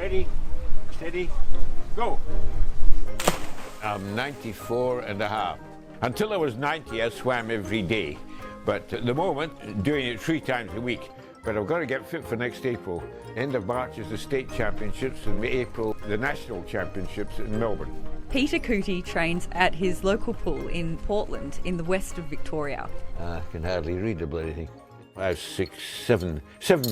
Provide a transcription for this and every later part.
Ready, steady, go. I'm 94 and a half. Until I was 90, I swam every day. But at the moment, doing it 3 times a week. But I've got to get fit for next April. End of March is the state championships, and April, the national championships in Melbourne. Peter Couttie trains at his local pool in Portland in the west of Victoria. I can hardly read the bloody thing. 5, 6, 7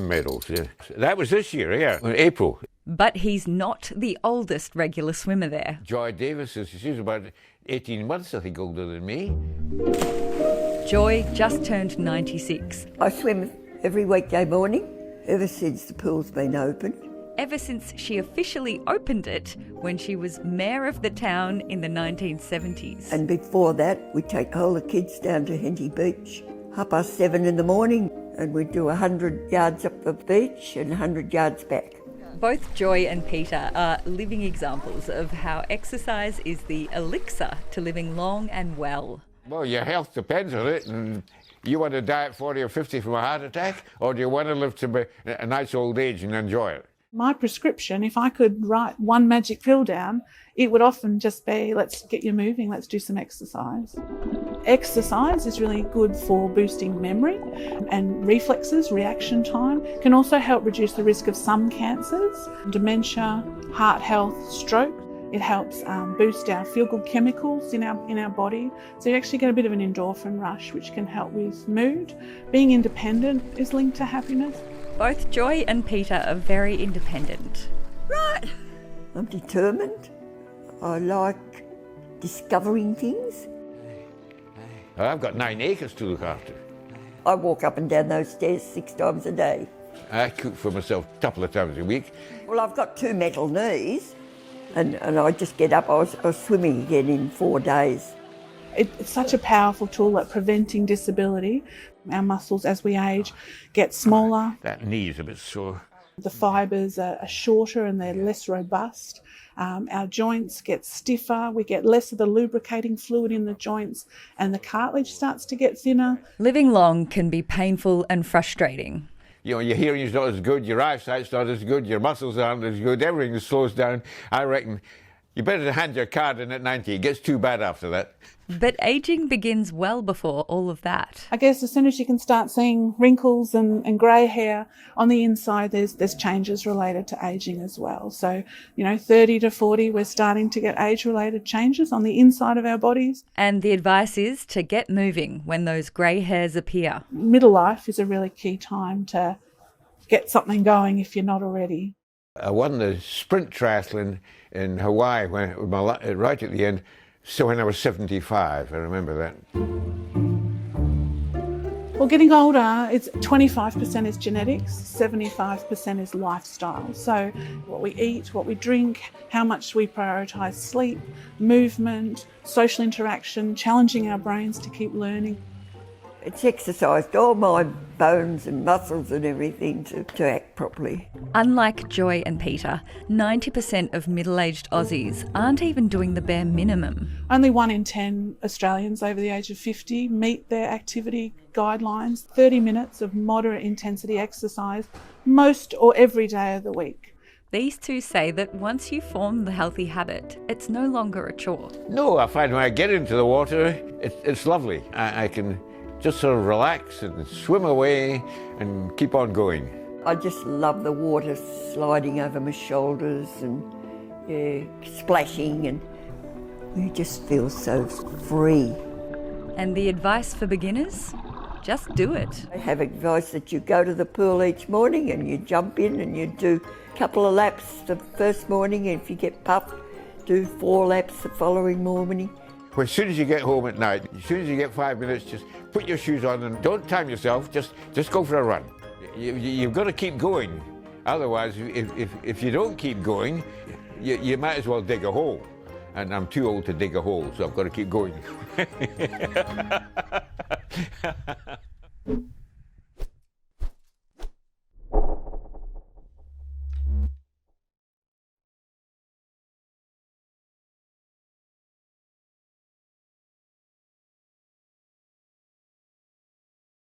medals. Yeah. That was this year, yeah, in April. But he's not the oldest regular swimmer there. Joy Davis, she's about 18 months, I think, older than me. Joy just turned 96. I swim every weekday morning, ever since the pool's been open. Ever since she officially opened it when she was mayor of the town in the 1970s. And before that, we'd take all the kids down to Henty Beach, 7:30 in the morning, and we'd do 100 yards up the beach and 100 yards back. Both Joy and Peter are living examples of how exercise is the elixir to living long and well. Well, your health depends on it, and you want to die at 40 or 50 from a heart attack, or do you want to live to a nice old age and enjoy it? My prescription, if I could write one magic pill down, it would often just be, let's get you moving, let's do some exercise. Exercise is really good for boosting memory and reflexes, reaction time. Can also help reduce the risk of some cancers, dementia, heart health, stroke. It helps boost our feel-good chemicals in our body. So you actually get a bit of an endorphin rush, which can help with mood. Being independent is linked to happiness. Both Joy and Peter are very independent. Right. I'm determined. I like discovering things. I've got 9 acres to look after. I walk up and down those stairs 6 times a day. I cook for myself a couple of times a week. Well, I've got 2 metal knees, and I just get up. I was swimming again in 4 days. It's such a powerful tool at preventing disability. Our muscles, as we age, get smaller. That knee's a bit sore. The fibres are shorter and they're less robust. Our joints get stiffer. We get less of the lubricating fluid in the joints, and the cartilage starts to get thinner. Living long can be painful and frustrating. You know, your hearing's not as good, your eyesight's not as good, your muscles aren't as good, everything slows down. I reckon you better hand your card in at 90. It gets too bad after that. But ageing begins well before all of that. I guess as soon as you can start seeing wrinkles and grey hair on the inside, there's changes related to ageing as well. So, 30 to 40, we're starting to get age-related changes on the inside of our bodies. And the advice is to get moving when those grey hairs appear. Middle life is a really key time to get something going if you're not already. I won the sprint triathlon in Hawaii right at the end. So when I was 75, I remember that. Well, getting older, it's 25% is genetics, 75% is lifestyle. So what we eat, what we drink, how much we prioritise sleep, movement, social interaction, challenging our brains to keep learning. It's exercised all my bones and muscles and everything to act properly. Unlike Joy and Peter, 90% of middle-aged Aussies aren't even doing the bare minimum. Only 1 in 10 Australians over the age of 50 meet their activity guidelines. 30 minutes of moderate intensity exercise most or every day of the week. These two say that once you form the healthy habit, it's no longer a chore. No, I find when I get into the water, it's lovely. I can just sort of relax and swim away and keep on going. I just love the water sliding over my shoulders and splashing, and you just feel so free. And the advice for beginners? Just do it. I have advice that you go to the pool each morning and you jump in and you do a couple of laps the first morning, and if you get puffed, do 4 laps the following morning. Well, as soon as you get home at night, as soon as you get 5 minutes, just put your shoes on and don't time yourself, just go for a run. You've got to keep going. Otherwise, if you don't keep going, you might as well dig a hole. And I'm too old to dig a hole, so I've got to keep going.